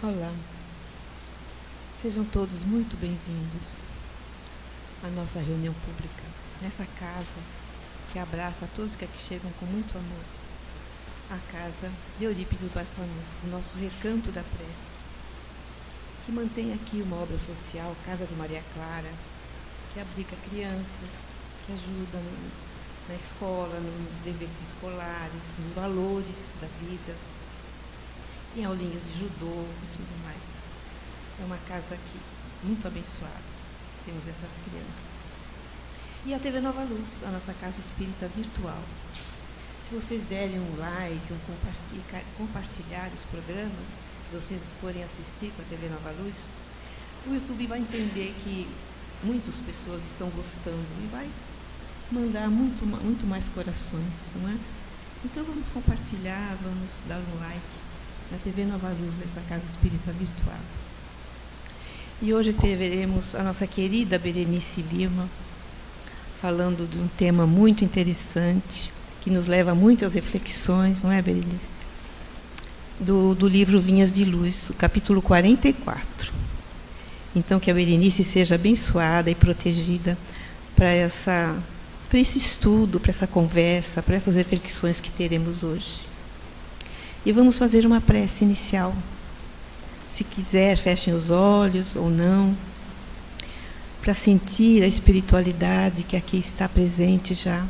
Olá, sejam todos muito bem-vindos à nossa reunião pública, nessa casa que abraça a todos que aqui chegam com muito amor, a casa de Eurípides Barçanufo, o nosso recanto da prece, que mantém aqui uma obra social, Casa de Maria Clara, que abriga crianças, que ajuda na escola, nos deveres escolares, nos valores da vida. Tem aulinhas de judô e tudo mais. É uma casa aqui muito abençoada. Temos essas crianças. E a TV Nova Luz, a nossa casa espírita virtual. Se vocês derem um like, compartilhar os programas que vocês forem assistir com a TV Nova Luz, o YouTube vai entender que muitas pessoas estão gostando e vai mandar muito mais corações, não é? Então vamos compartilhar, vamos dar um like na TV Nova Luz, essa casa espírita virtual. E hoje teremos a nossa querida Berenice Lima, falando de um tema muito interessante, que nos leva a muitas reflexões, não é, Berenice? Do livro Vinhas de Luz, o capítulo 44. Então, que a Berenice seja abençoada e protegida para esse estudo, para essa conversa, para essas reflexões que teremos hoje. E vamos fazer uma prece inicial. Se quiser, fechem os olhos ou não, para sentir a espiritualidade que aqui está presente já,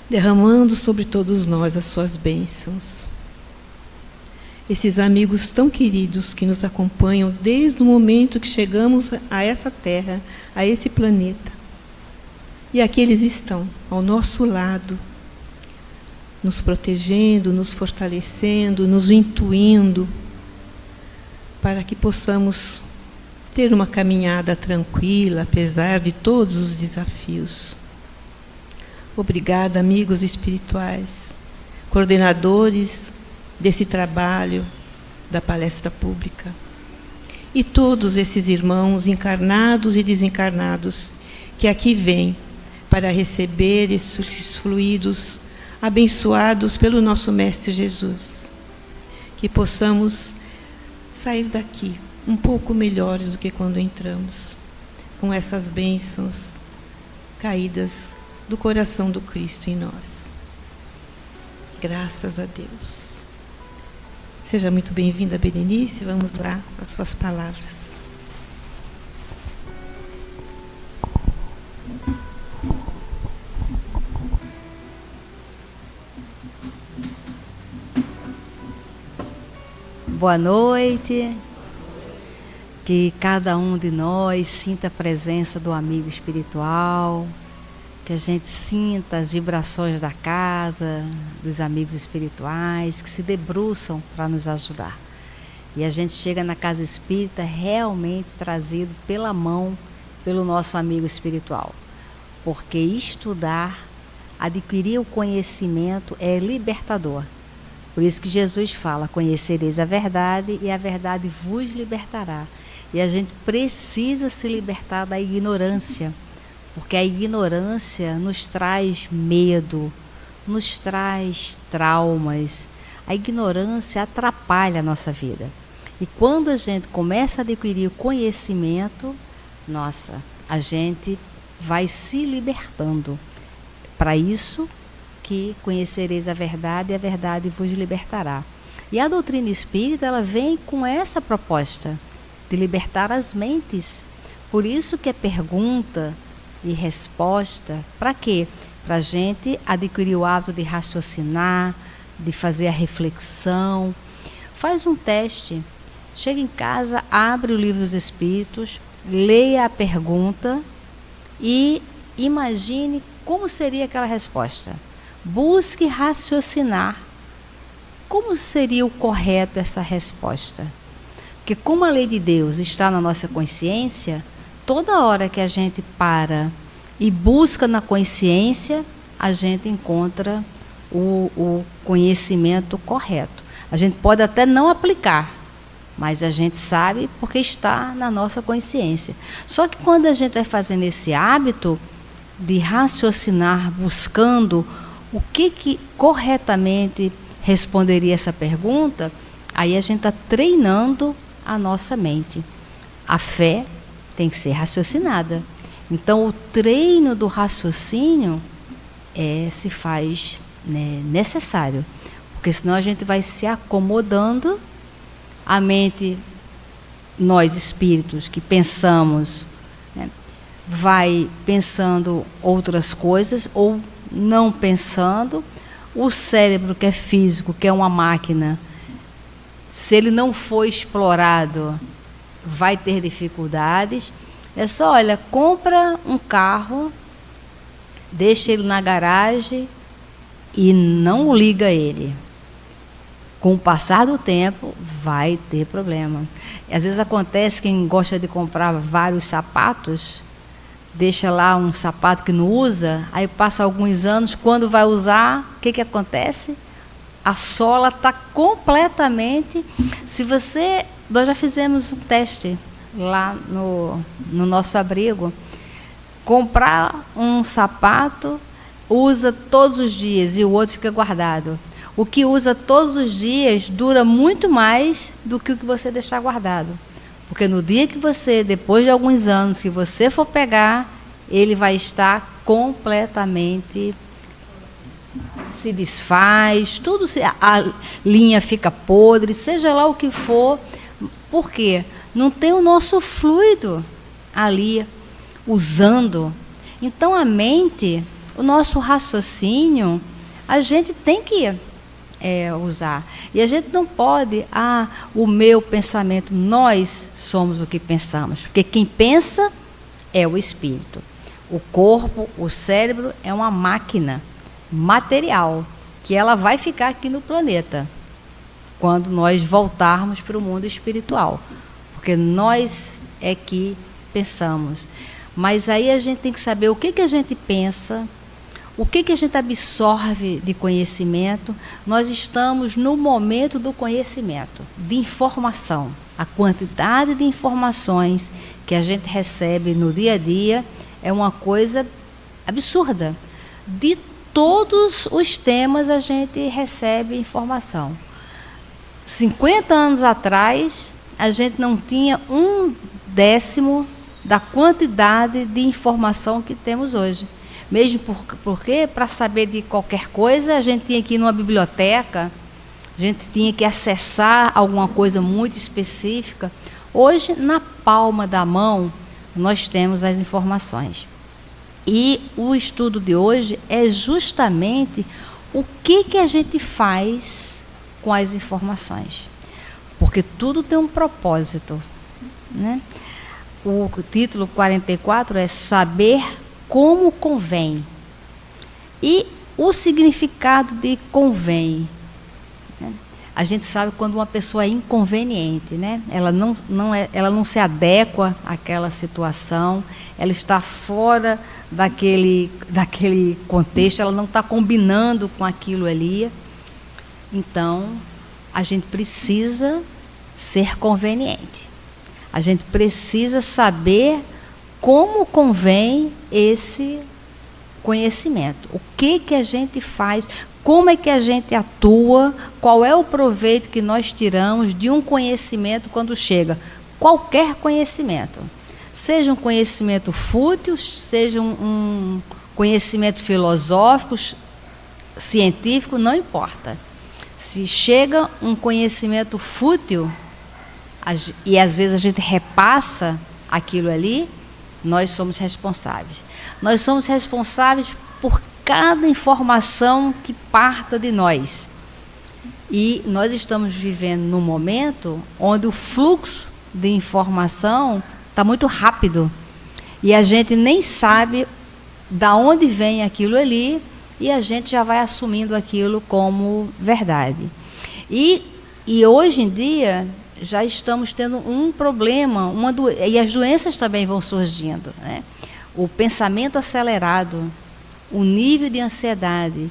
derramando sobre todos nós as suas bênçãos. Esses amigos tão queridos que nos acompanham desde o momento que chegamos a essa terra, a esse planeta. E aqui eles estão, ao nosso lado, nos protegendo, nos fortalecendo, nos intuindo, para que possamos ter uma caminhada tranquila, apesar de todos os desafios. Obrigada, amigos espirituais, coordenadores desse trabalho da palestra pública, e todos esses irmãos encarnados e desencarnados que aqui vêm para receber esses fluidos abençoados pelo nosso Mestre Jesus. Que possamos sair daqui um pouco melhores do que quando entramos, com essas bênçãos caídas do coração do Cristo em nós. Graças a Deus. Seja muito bem-vinda, Berenice. Vamos lá, as suas palavras. Boa noite, que cada um de nós sinta a presença do amigo espiritual, que a gente sinta as vibrações da casa, dos amigos espirituais, que se debruçam para nos ajudar. E a gente chega na casa espírita realmente trazido pela mão pelo nosso amigo espiritual, porque estudar, adquirir o conhecimento é libertador. Por isso que Jesus fala, conhecereis a verdade e a verdade vos libertará. E a gente precisa se libertar da ignorância, porque a ignorância nos traz medo, nos traz traumas. A ignorância atrapalha a nossa vida. E quando a gente começa a adquirir o conhecimento, nossa, a gente vai se libertando. Para isso que conhecereis a verdade e a verdade vos libertará. E a doutrina espírita, ela vem com essa proposta de libertar as mentes. Por isso que é pergunta e resposta. Para quê? Para a gente adquirir o hábito de raciocinar, de fazer a reflexão. Faz um teste. Chega em casa, abre o livro dos Espíritos, leia a pergunta e imagine como seria aquela resposta. Busque raciocinar. Como seria o correto essa resposta? Porque como a lei de Deus está na nossa consciência, toda hora que a gente para e busca na consciência, a gente encontra o conhecimento correto. A gente pode até não aplicar, mas a gente sabe porque está na nossa consciência. Só que quando a gente vai fazendo esse hábito de raciocinar, buscando o que corretamente responderia essa pergunta, Aí a gente está treinando a nossa mente. A fé tem que ser raciocinada. Então, o treino do raciocínio se faz, né, necessário. Porque senão a gente vai se acomodando, a mente, nós espíritos que pensamos, né, vai pensando outras coisas ou não pensando. O cérebro, que é físico, que é uma máquina, se ele não for explorado, vai ter dificuldades. É só, olha, compra um carro, deixa ele na garagem e não liga ele. Com o passar do tempo, vai ter problema. Às vezes acontece, quem gosta de comprar vários sapatos, deixa lá um sapato que não usa, aí passa alguns anos, quando vai usar, o que acontece? A sola está completamente... Nós já fizemos um teste lá no nosso abrigo. Comprar um sapato, usa todos os dias e o outro fica guardado. O que usa todos os dias dura muito mais do que o que você deixar guardado. Porque no dia que você, depois de alguns anos, que você for pegar, ele vai estar completamente... se desfaz, a linha fica podre, seja lá o que for. Por quê? Não tem o nosso fluido ali usando. Então, a mente, o nosso raciocínio, a gente tem que usar. E a gente não pode, o meu pensamento, nós somos o que pensamos. Porque quem pensa é o espírito. O corpo, o cérebro é uma máquina material, que ela vai ficar aqui no planeta quando nós voltarmos para o mundo espiritual, porque nós é que pensamos. Mas aí a gente tem que saber o que a gente pensa, o que a gente absorve de conhecimento. Nós estamos no momento do conhecimento, de informação. A quantidade de informações que a gente recebe no dia a dia é uma coisa absurda. De todos os temas a gente recebe informação. 50 anos atrás, a gente não tinha 1/10 da quantidade de informação que temos hoje. Mesmo porque, para saber de qualquer coisa, a gente tinha que ir numa biblioteca, a gente tinha que acessar alguma coisa muito específica. Hoje, na palma da mão, nós temos as informações. E o estudo de hoje é justamente o que a gente faz com as informações. Porque tudo tem um propósito, né? O título 44 é Saber como convém. E o significado de convém, né? A gente sabe quando uma pessoa é inconveniente, né? Ela não se adequa àquela situação, ela está fora daquele contexto, ela não está combinando com aquilo ali. Então, a gente precisa ser conveniente. A gente precisa saber como convém esse conhecimento. O que a gente faz, como é que a gente atua, qual é o proveito que nós tiramos de um conhecimento quando chega. Qualquer conhecimento. Seja um conhecimento fútil, seja um conhecimento filosófico, científico, não importa. Se chega um conhecimento fútil, e às vezes a gente repassa aquilo ali, nós somos responsáveis. Nós somos responsáveis por cada informação que parta de nós. E nós estamos vivendo num momento onde o fluxo de informação está muito rápido. E a gente nem sabe de onde vem aquilo ali, e a gente já vai assumindo aquilo como verdade. E hoje em dia já estamos tendo um problema, e as doenças também vão surgindo, né? O pensamento acelerado, o nível de ansiedade,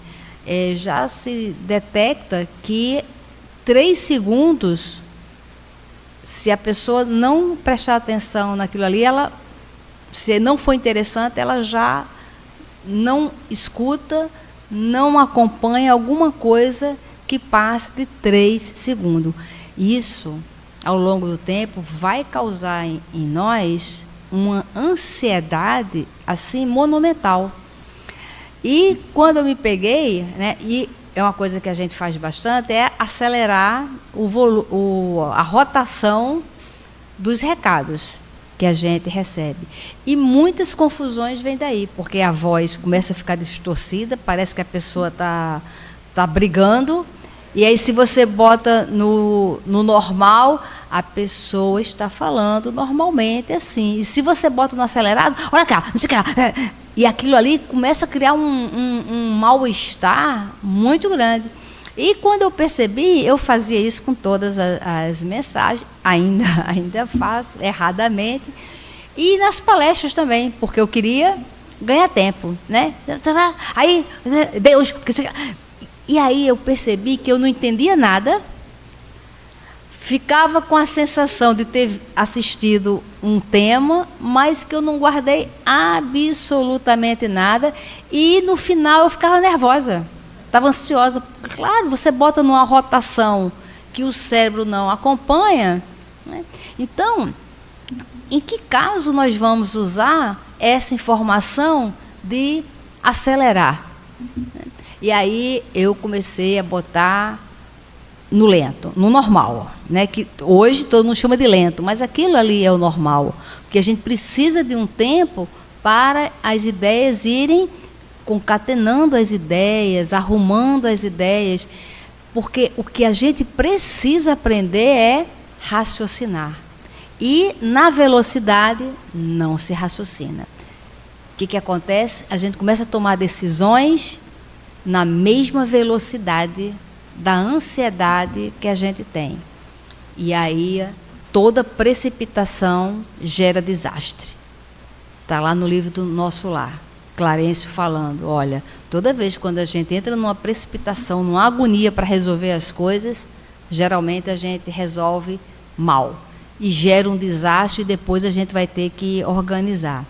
já se detecta que 3 segundos, se a pessoa não prestar atenção naquilo ali, se não for interessante, ela já não escuta, não acompanha alguma coisa que passe de 3 segundos. Isso, ao longo do tempo, vai causar em nós uma ansiedade assim monumental. E quando eu me peguei, né, e é uma coisa que a gente faz bastante, é acelerar a rotação dos recados que a gente recebe. E muitas confusões vêm daí, porque a voz começa a ficar distorcida, parece que a pessoa tá brigando, e aí se você bota no normal, a pessoa está falando normalmente assim. E se você bota no acelerado, olha cá, não sei o que lá, e aquilo ali começa a criar um mal-estar muito grande. E quando eu percebi, eu fazia isso com todas as mensagens, ainda faço, erradamente, e nas palestras também, porque eu queria ganhar tempo, né? Aí, Deus... E aí eu percebi que eu não entendia nada, ficava com a sensação de ter assistido um tema, mas que eu não guardei absolutamente nada, e no final eu ficava nervosa, estava ansiosa. Claro, você bota numa rotação que o cérebro não acompanha, né? Então, em que caso nós vamos usar essa informação de acelerar? E aí eu comecei a botar no lento, no normal, né? Que hoje todo mundo chama de lento, mas aquilo ali é o normal, porque a gente precisa de um tempo para as ideias irem concatenando as ideias, arrumando as ideias, porque o que a gente precisa aprender é raciocinar. E na velocidade não se raciocina. O que acontece? A gente começa a tomar decisões na mesma velocidade da ansiedade que a gente tem. E aí toda precipitação gera desastre. Está lá no livro do Nosso Lar, Clarencio falando, olha, toda vez quando a gente entra numa precipitação, numa agonia para resolver as coisas, geralmente a gente resolve mal. E gera um desastre e depois a gente vai ter que organizar.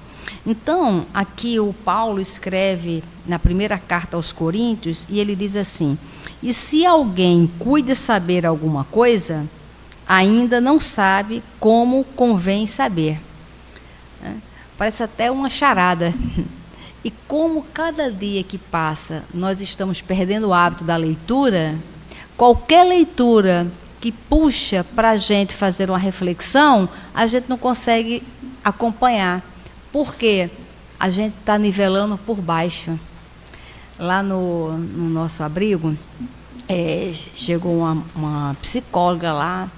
Então, aqui o Paulo escreve na primeira carta aos Coríntios, e ele diz assim, e se alguém cuida saber alguma coisa, ainda não sabe como convém saber. Parece até uma charada. E como cada dia que passa nós estamos perdendo o hábito da leitura, qualquer leitura que puxa para a gente fazer uma reflexão, a gente não consegue acompanhar. Porque a gente está nivelando por baixo. Lá no nosso abrigo, chegou uma psicóloga lá,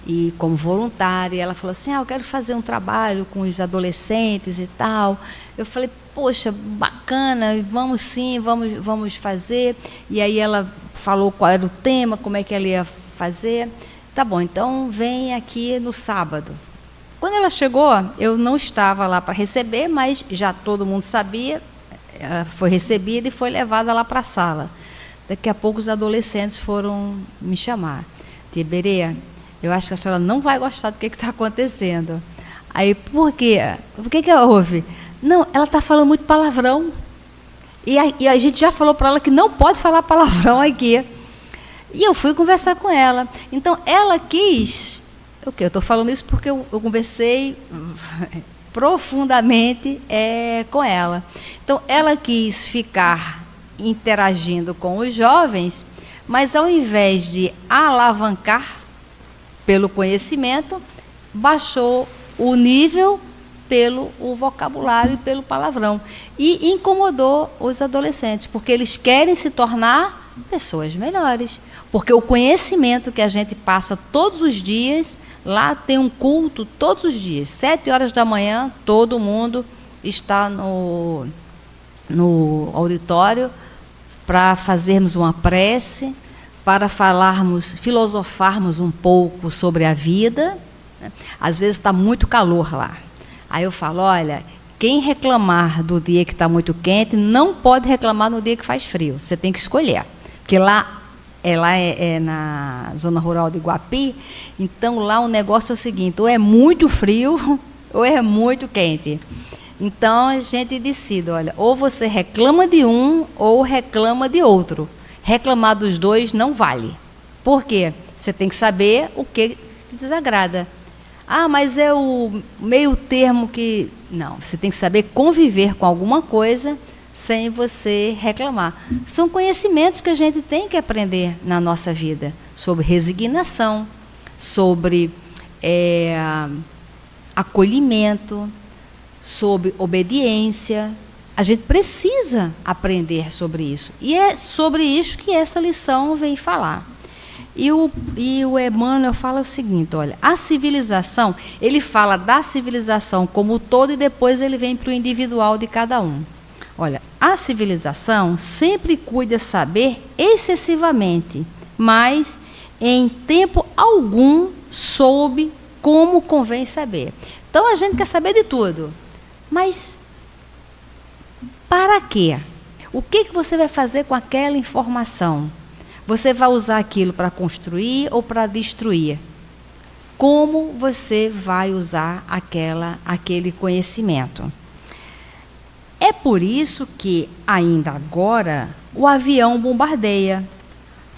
e como voluntária, ela falou assim, eu quero fazer um trabalho com os adolescentes e tal. Eu falei, poxa, bacana, vamos sim, vamos fazer. E aí ela falou qual era o tema, como é que ela ia fazer. Tá bom, então vem aqui no sábado. Quando ela chegou, eu não estava lá para receber, mas já todo mundo sabia, ela foi recebida e foi levada lá para a sala. Daqui a pouco os adolescentes foram me chamar. Tia Berê, eu acho que a senhora não vai gostar do que está acontecendo. Aí, por quê? O que houve? Não, ela está falando muito palavrão. E a gente já falou para ela que não pode falar palavrão aqui. E eu fui conversar com ela. Então, ela quis... Eu estou falando isso porque eu conversei profundamente com ela. Então, ela quis ficar interagindo com os jovens, mas ao invés de alavancar pelo conhecimento, baixou o nível pelo o vocabulário e pelo palavrão. E incomodou os adolescentes, porque eles querem se tornar pessoas melhores. Porque o conhecimento que a gente passa todos os dias, lá tem um culto todos os dias, 7 horas da manhã, todo mundo está no auditório para fazermos uma prece, para filosofarmos um pouco sobre a vida. Às vezes está muito calor lá. Aí eu falo, olha, quem reclamar do dia que está muito quente, não pode reclamar no dia que faz frio. Você tem que escolher. Porque lá é na zona rural de Iguapi, então lá o negócio é o seguinte, ou é muito frio, ou é muito quente. Então a gente decide, olha, ou você reclama de um, ou reclama de outro. Reclamar dos dois não vale. Por quê? Você tem que saber o que te desagrada. Ah, mas é o meio termo que... Não, você tem que saber conviver com alguma coisa sem você reclamar. São conhecimentos que a gente tem que aprender na nossa vida, sobre resignação, sobre acolhimento, sobre obediência. A gente precisa aprender sobre isso. E é sobre isso que essa lição vem falar. E o Emmanuel fala o seguinte, olha, a civilização, ele fala da civilização como um todo e depois ele vem para o individual de cada um. Olha, a civilização sempre cuida saber excessivamente, mas em tempo algum soube como convém saber. Então a gente quer saber de tudo, mas para quê? O que você vai fazer com aquela informação? Você vai usar aquilo para construir ou para destruir? Como você vai usar aquele conhecimento? É por isso que, ainda agora, o avião bombardeia,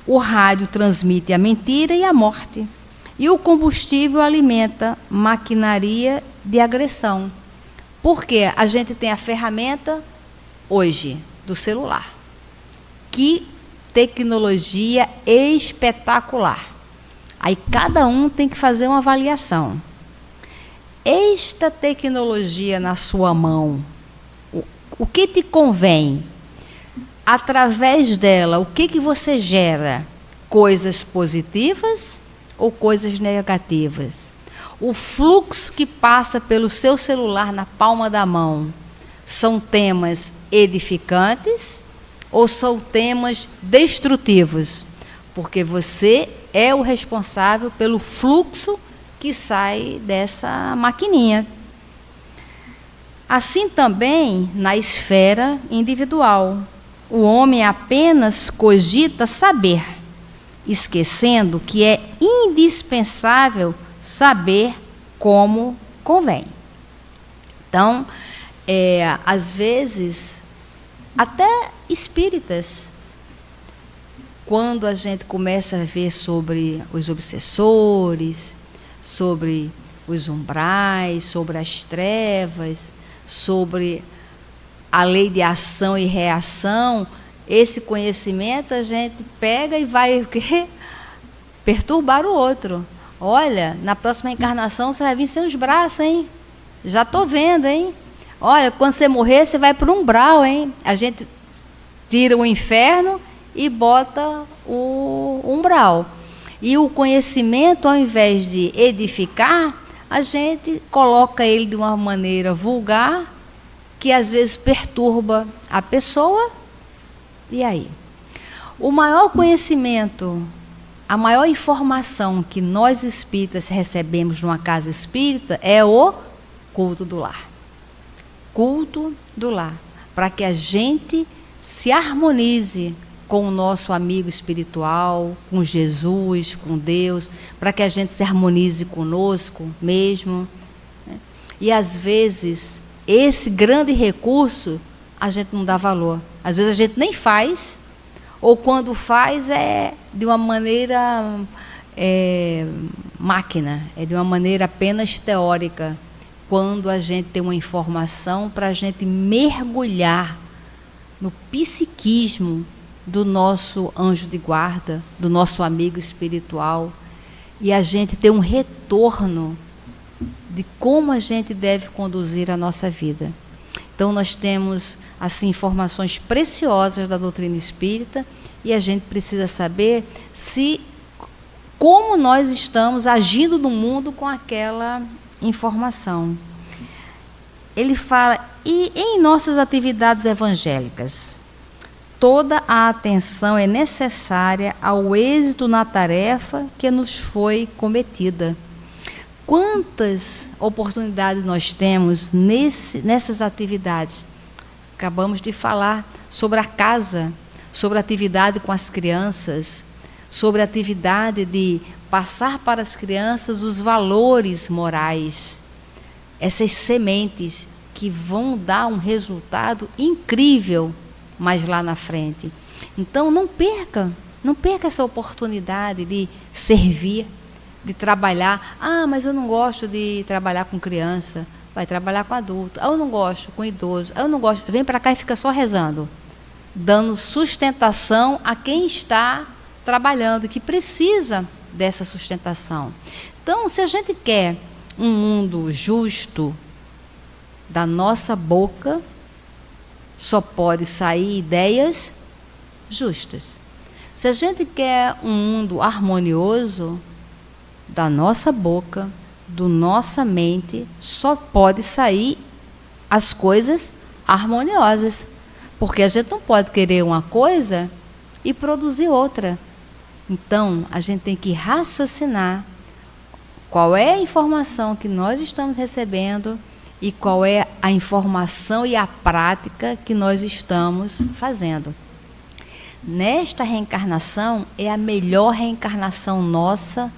o rádio transmite a mentira e a morte, e o combustível alimenta maquinaria de agressão. Porque a gente tem a ferramenta, hoje, do celular. Que tecnologia espetacular. Aí cada um tem que fazer uma avaliação. Esta tecnologia na sua mão, o que te convém? Através dela, o que você gera? Coisas positivas ou coisas negativas? O fluxo que passa pelo seu celular na palma da mão são temas edificantes ou são temas destrutivos? Porque você é o responsável pelo fluxo que sai dessa maquininha. Assim também na esfera individual. O homem apenas cogita saber, esquecendo que é indispensável saber como convém. Então, às vezes, até espíritas, quando a gente começa a ver sobre os obsessores, sobre os umbrais, sobre as trevas, sobre a lei de ação e reação, esse conhecimento a gente pega e vai perturbar o outro. Olha, na próxima encarnação você vai vir sem os braços, hein? Já estou vendo, hein? Olha, quando você morrer, você vai para o umbral, hein? A gente tira o inferno e bota o umbral. E o conhecimento, ao invés de edificar, a gente coloca ele de uma maneira vulgar, que às vezes perturba a pessoa. E aí? O maior conhecimento, a maior informação que nós espíritas recebemos numa casa espírita é o culto do lar. Culto do lar. Para que a gente se harmonize com o nosso amigo espiritual, com Jesus, com Deus, para que a gente se harmonize conosco mesmo. E às vezes, esse grande recurso, a gente não dá valor. Às vezes a gente nem faz, ou quando faz é de uma maneira máquina, é de uma maneira apenas teórica. Quando a gente tem uma informação para a gente mergulhar no psiquismo do nosso anjo de guarda, do nosso amigo espiritual, e a gente ter um retorno de como a gente deve conduzir a nossa vida. Então nós temos assim informações preciosas da doutrina espírita e a gente precisa saber como nós estamos agindo no mundo com aquela informação. Ele fala, e em nossas atividades evangélicas, toda a atenção é necessária ao êxito na tarefa que nos foi cometida. Quantas oportunidades nós temos nessas atividades? Acabamos de falar sobre a casa, sobre a atividade com as crianças, sobre a atividade de passar para as crianças os valores morais, essas sementes que vão dar um resultado incrível mais lá na frente. Então, não perca Não perca essa oportunidade de servir, de trabalhar. Ah, mas eu não gosto de trabalhar com criança. Vai trabalhar com adulto. Ah, eu não gosto com idoso. Ah, eu não gosto. Vem para cá e fica só rezando, dando sustentação a quem está trabalhando, que precisa dessa sustentação. Então, se a gente quer um mundo justo, da nossa boca só pode sair ideias justas. Se a gente quer um mundo harmonioso, da nossa boca, da nossa mente, só pode sair as coisas harmoniosas. Porque a gente não pode querer uma coisa e produzir outra. Então, a gente tem que raciocinar qual é a informação que nós estamos recebendo e qual é a informação e a prática que nós estamos fazendo. Nesta reencarnação, é a melhor reencarnação nossa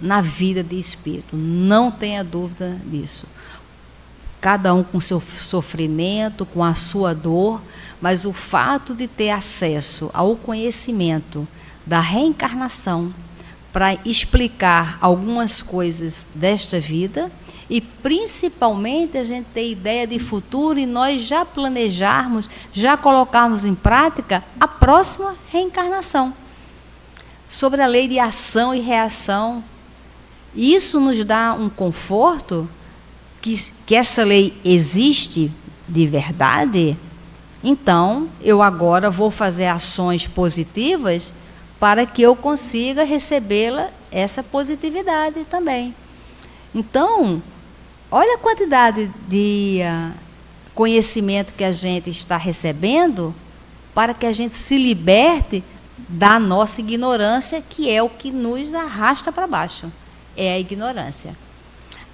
na vida de espírito. Não tenha dúvida disso. Cada um com seu sofrimento, com a sua dor, mas o fato de ter acesso ao conhecimento da reencarnação para explicar algumas coisas desta vida e principalmente a gente ter ideia de futuro e nós já planejarmos, já colocarmos em prática a próxima reencarnação. Sobre a lei de ação e reação, isso nos dá um conforto que essa lei existe de verdade. Então, eu agora vou fazer ações positivas para que eu consiga recebê-la, essa positividade também. Então, olha a quantidade de conhecimento que a gente está recebendo para que a gente se liberte da nossa ignorância, que é o que nos arrasta para baixo, é a ignorância.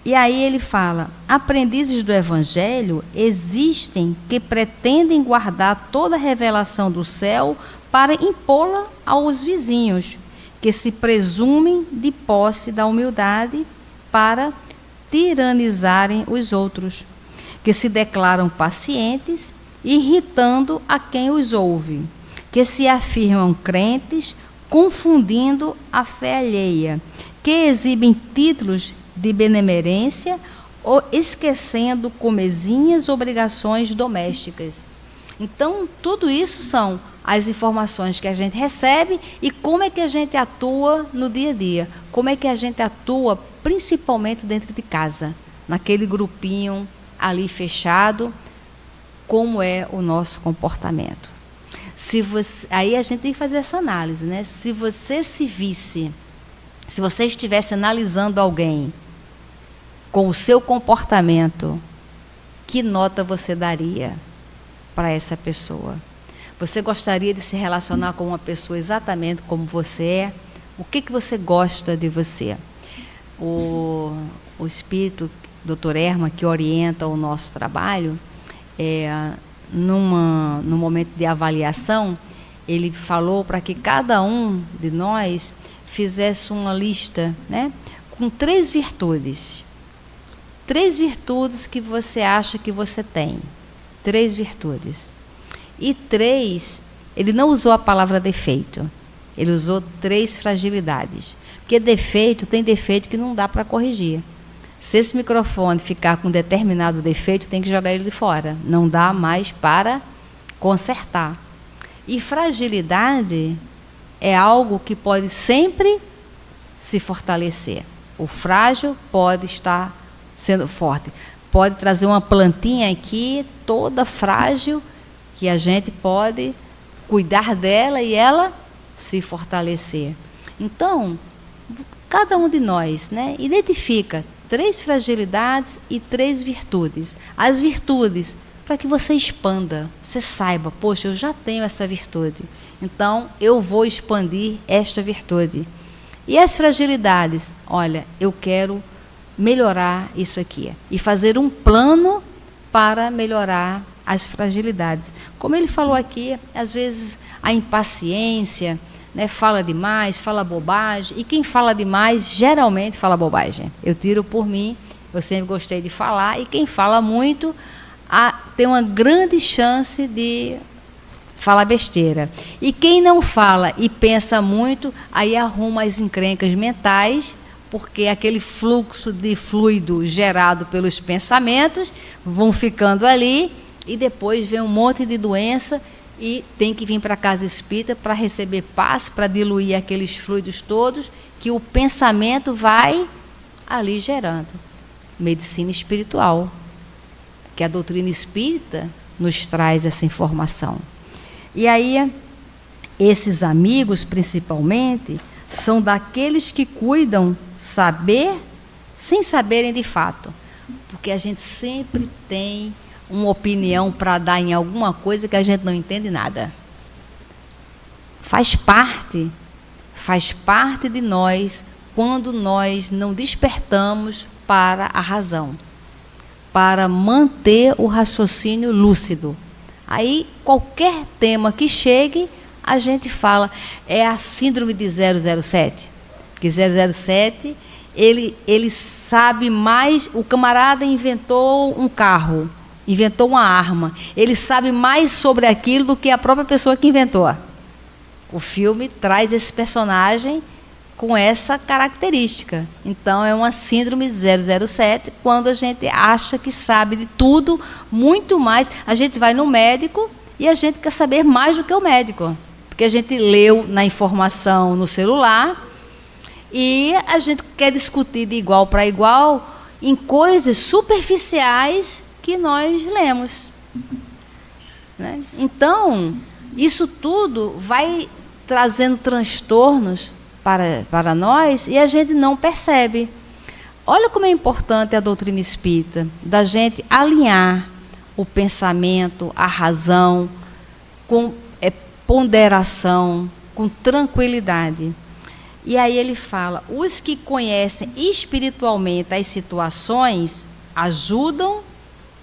E aí ele fala, aprendizes do Evangelho existem que pretendem guardar toda a revelação do céu para impô-la aos vizinhos, que se presumem de posse da humildade para tiranizarem os outros, que se declaram pacientes, irritando a quem os ouve, que se afirmam crentes, confundindo a fé alheia, que exibem títulos de benemerência ou esquecendo comezinhas obrigações domésticas. Então, tudo isso são as informações que a gente recebe e como é que a gente atua no dia a dia, como é que a gente atua principalmente dentro de casa, naquele grupinho ali fechado, como é o nosso comportamento. Aí a gente tem que fazer essa análise, né? Se você se visse, se você estivesse analisando alguém com o seu comportamento, que nota você daria para essa pessoa? Você gostaria de se relacionar com uma pessoa exatamente como você é? O que você gosta de você? O espírito, Dr. Erma, que orienta o nosso trabalho, no momento de avaliação, ele falou para que cada um de nós fizesse uma lista, né, com 3 virtudes. 3 virtudes que você acha que você tem. 3 virtudes. E 3, ele não usou a palavra defeito, ele usou 3 fragilidades. Porque tem defeito que não dá para corrigir. Se esse microfone ficar com determinado defeito, tem que jogar ele de fora. Não dá mais para consertar. E fragilidade é algo que pode sempre se fortalecer. O frágil pode estar sendo forte. Pode trazer uma plantinha aqui, toda frágil, que a gente pode cuidar dela e ela se fortalecer. Então, cada um de nós, né, identifica 3 fragilidades e 3 virtudes. As virtudes, para que você expanda, você saiba, poxa, eu já tenho essa virtude, então eu vou expandir esta virtude. E as fragilidades, olha, eu quero melhorar isso aqui e fazer um plano para melhorar as fragilidades. Como ele falou aqui, às vezes a impaciência, né, fala demais, fala bobagem, e quem fala demais geralmente fala bobagem. Eu tiro por mim, eu sempre gostei de falar, e quem fala muito tem uma grande chance de fala besteira. E quem não fala e pensa muito, aí arruma as encrencas mentais, porque aquele fluxo de fluido gerado pelos pensamentos vão ficando ali, e depois vem um monte de doença, e tem que vir para a casa espírita para receber paz, para diluir aqueles fluidos todos, que o pensamento vai ali gerando. Medicina espiritual, que a doutrina espírita nos traz essa informação. E aí, esses amigos, principalmente, são daqueles que cuidam saber sem saberem de fato, porque a gente sempre tem uma opinião para dar em alguma coisa que a gente não entende nada. Faz parte de nós quando nós não despertamos para a razão, para manter o raciocínio lúcido. Aí, qualquer tema que chegue, a gente fala, é a síndrome de 007. Porque 007, ele sabe mais, o camarada inventou um carro, inventou uma arma, ele sabe mais sobre aquilo do que a própria pessoa que inventou. O filme traz esse personagem com essa característica. Então, é uma síndrome de 007, quando a gente acha que sabe de tudo, muito mais. A gente vai no médico e a gente quer saber mais do que o médico, porque a gente leu na informação no celular e a gente quer discutir de igual para igual em coisas superficiais que nós lemos, né? Então, isso tudo vai trazendo transtornos para nós e a gente não percebe. Olha como é importante a doutrina espírita, da gente alinhar o pensamento, a razão, com ponderação, com tranquilidade. E aí ele fala, os que conhecem espiritualmente as situações ajudam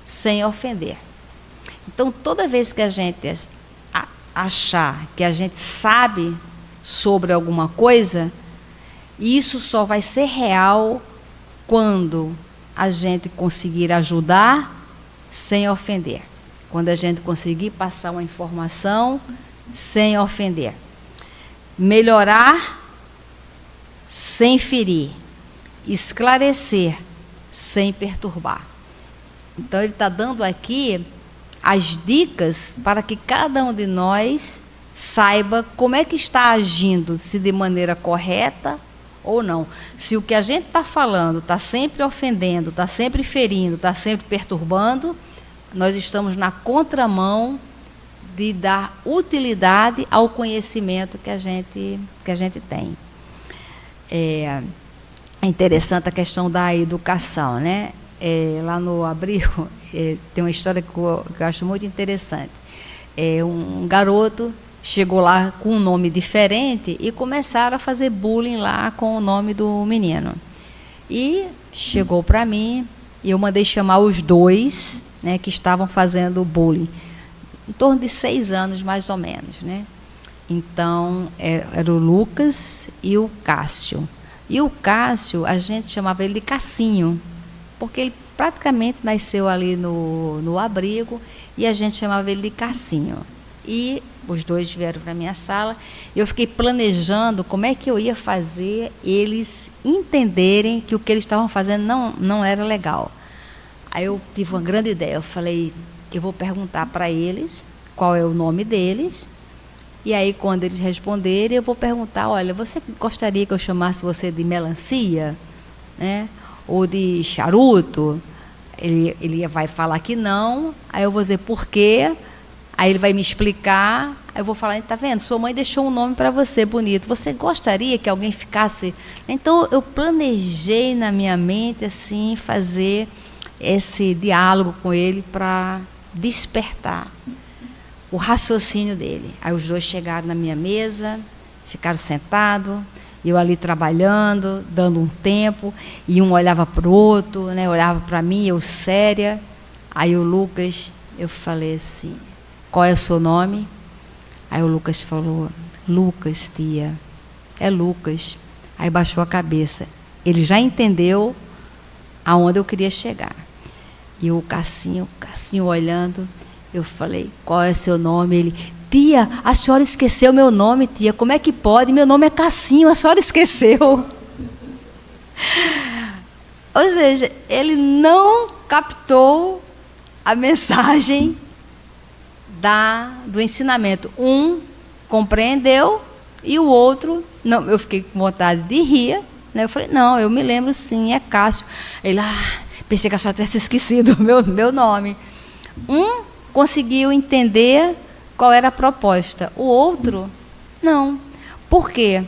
sem ofender. Então, toda vez que a gente achar que a gente sabe sobre alguma coisa, isso só vai ser real quando a gente conseguir ajudar sem ofender. Quando a gente conseguir passar uma informação sem ofender. Melhorar sem ferir. Esclarecer sem perturbar. Então, ele está dando aqui as dicas para que cada um de nós saiba como é que está agindo, se de maneira correta ou não. Se o que a gente está falando está sempre ofendendo, está sempre ferindo, está sempre perturbando, nós estamos na contramão de dar utilidade ao conhecimento que a gente tem. É interessante a questão da educação, né? Lá no abrigo, tem uma história que eu acho muito interessante. Um garoto chegou lá com um nome diferente e começaram a fazer bullying lá com o nome do menino. E chegou para mim e eu mandei chamar os dois, né, que estavam fazendo bullying, em torno de 6 anos mais ou menos, né? Então, era o Lucas e o Cássio. E o Cássio, a gente chamava ele de Cassinho, porque ele praticamente nasceu ali no abrigo, e a gente chamava ele de Cassinho. E os dois vieram para a minha sala, e eu fiquei planejando como é que eu ia fazer eles entenderem que o que eles estavam fazendo não era legal. Aí eu tive uma grande ideia, eu falei, eu vou perguntar para eles qual é o nome deles, e aí quando eles responderem, eu vou perguntar, olha, você gostaria que eu chamasse você de melancia, né? Ou de charuto? Ele vai falar que não, aí eu vou dizer por quê, aí ele vai me explicar, aí eu vou falar, está vendo, sua mãe deixou um nome para você bonito, você gostaria que alguém ficasse... Então, eu planejei na minha mente, assim, fazer esse diálogo com ele para despertar o raciocínio dele. Aí os dois chegaram na minha mesa, ficaram sentados, eu ali trabalhando, dando um tempo, e um olhava para o outro, né, olhava para mim, eu séria. Aí o Lucas, eu falei assim, qual é o seu nome? Aí o Lucas falou, Lucas, tia, é Lucas. Aí baixou a cabeça. Ele já entendeu aonde eu queria chegar. E o Cassinho olhando, eu falei, qual é seu nome? Ele, tia, a senhora esqueceu meu nome, tia, como é que pode? Meu nome é Cassinho, a senhora esqueceu. Ou seja, ele não captou a mensagem do ensinamento. Um compreendeu e o outro não. Eu fiquei com vontade de rir, né? Eu falei, não, eu me lembro sim, é Cássio. Ele, pensei que a senhora tivesse esquecido o meu nome. Um conseguiu entender qual era a proposta, o outro não. Por quê?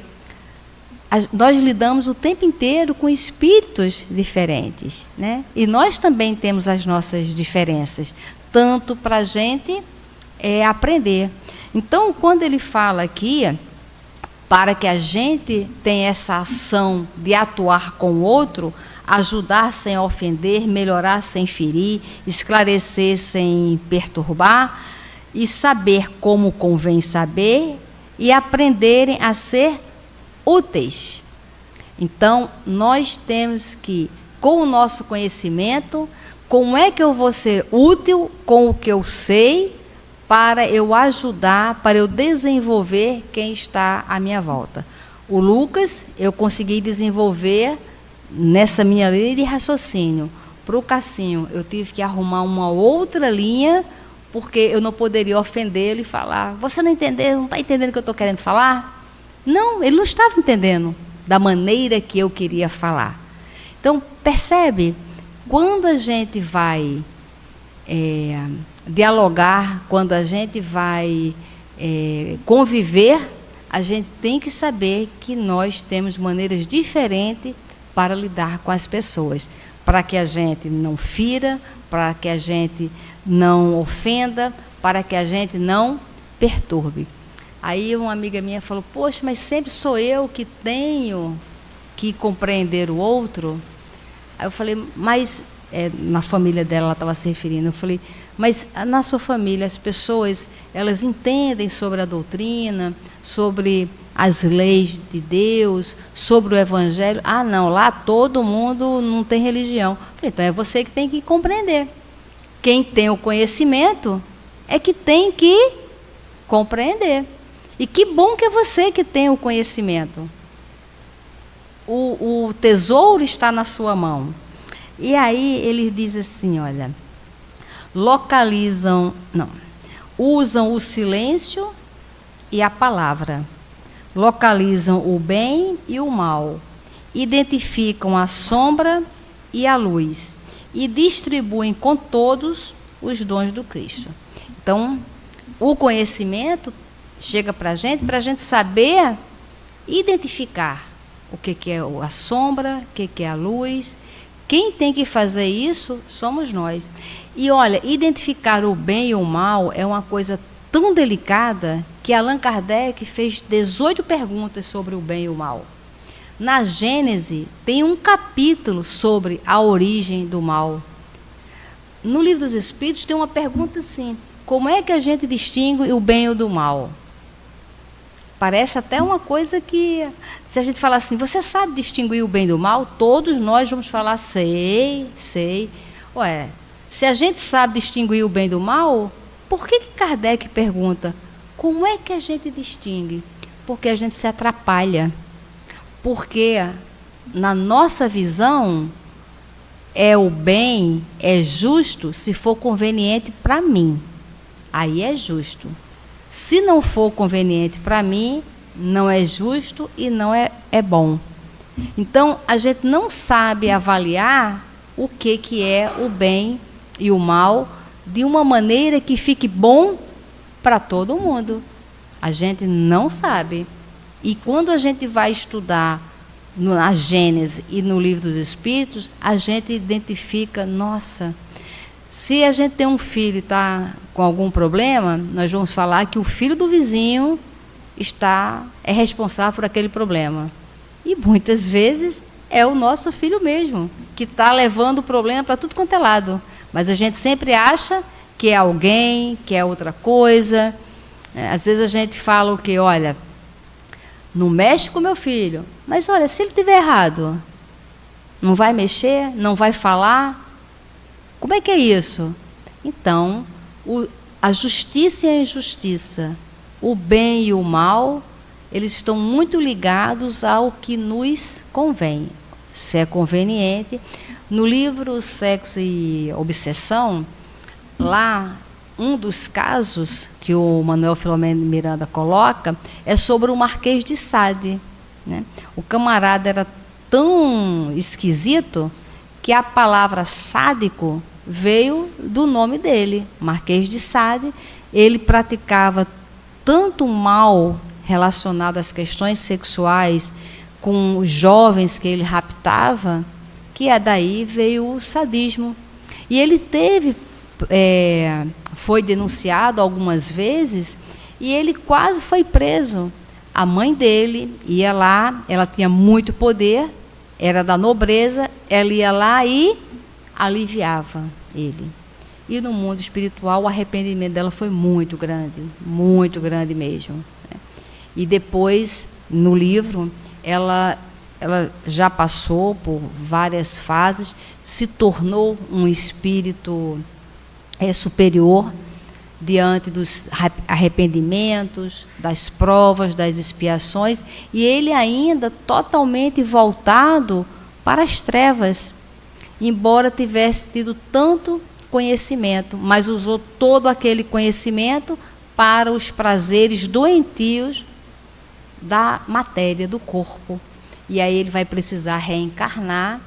Nós lidamos o tempo inteiro com espíritos diferentes, né? E nós também temos as nossas diferenças, tanto para a gente aprender. Então, quando ele fala aqui, para que a gente tenha essa ação de atuar com o outro, ajudar sem ofender, melhorar sem ferir, esclarecer sem perturbar, e saber como convém saber, e aprenderem a ser úteis. Então, nós temos que, com o nosso conhecimento, como é que eu vou ser útil com o que eu sei, para eu ajudar, para eu desenvolver quem está à minha volta. O Lucas, eu consegui desenvolver nessa minha linha de raciocínio. Para o Cassinho, eu tive que arrumar uma outra linha, porque eu não poderia ofendê-lo e falar, você não entendeu, não está entendendo o que eu estou querendo falar? Não, ele não estava entendendo da maneira que eu queria falar. Então, percebe, quando a gente vai dialogar, quando a gente vai conviver, a gente tem que saber que nós temos maneiras diferentes para lidar com as pessoas, para que a gente não fira, para que a gente não ofenda, para que a gente não perturbe. Aí uma amiga minha falou, poxa, mas sempre sou eu que tenho que compreender o outro. Aí eu falei, mas na família dela, ela estava se referindo, eu falei, mas na sua família as pessoas, elas entendem sobre a doutrina, sobre as leis de Deus, sobre o Evangelho? Ah, não, lá todo mundo não tem religião. Eu falei, então é você que tem que compreender. Quem tem o conhecimento é que tem que compreender. E que bom que é você que tem o conhecimento. O tesouro está na sua mão. E aí ele diz assim, olha, usam o silêncio e a palavra, localizam o bem e o mal, identificam a sombra e a luz e distribuem com todos os dons do Cristo. Então, o conhecimento chega para a gente saber identificar o que é a sombra, o que é a luz. Quem tem que fazer isso somos nós. E olha, identificar o bem e o mal é uma coisa tão delicada que Allan Kardec fez 18 perguntas sobre o bem e o mal. Na Gênese tem um capítulo sobre a origem do mal. No Livro dos Espíritos tem uma pergunta assim, como é que a gente distingue o bem e do mal? Parece até uma coisa que, se a gente falar assim, você sabe distinguir o bem do mal? Todos nós vamos falar, sei. Ué, se a gente sabe distinguir o bem do mal, por que Kardec pergunta, como é que a gente distingue? Porque a gente se atrapalha. Porque, na nossa visão, o bem, é justo se for conveniente para mim. Aí é justo. Se não for conveniente para mim, não é justo e não é bom. Então, a gente não sabe avaliar o que é o bem e o mal de uma maneira que fique bom para todo mundo. A gente não sabe. E quando a gente vai estudar na Gênese e no Livro dos Espíritos, a gente identifica, nossa, se a gente tem um filho e está com algum problema, nós vamos falar que o filho do vizinho é responsável por aquele problema. E muitas vezes é o nosso filho mesmo, que está levando o problema para tudo quanto é lado. Mas a gente sempre acha que é alguém, que é outra coisa. Às vezes a gente fala o quê? Olha, não mexe com meu filho. Mas olha, se ele estiver errado, não vai mexer, não vai falar. Como é que é isso? Então, a justiça e a injustiça o bem e o mal, eles estão muito ligados ao que nos convém, se é conveniente. No livro Sexo e Obsessão, lá, um dos casos que o Manuel Filomeno Miranda coloca é sobre o Marquês de Sade, né? O camarada era tão esquisito que a palavra sádico veio do nome dele, Marquês de Sade. Ele praticava tanto mal relacionado às questões sexuais com os jovens que ele raptava, que daí veio o sadismo. E ele foi denunciado algumas vezes e ele quase foi preso. A mãe dele ia lá, ela tinha muito poder, era da nobreza, ela ia lá e aliviava ele. E no mundo espiritual o arrependimento dela foi muito grande mesmo, né? E depois, no livro, ela já passou por várias fases, se tornou um espírito superior diante dos arrependimentos, das provas, das expiações, e ele ainda totalmente voltado para as trevas, embora tivesse tido tanto conhecimento, mas usou todo aquele conhecimento para os prazeres doentios da matéria, do corpo. E aí ele vai precisar reencarnar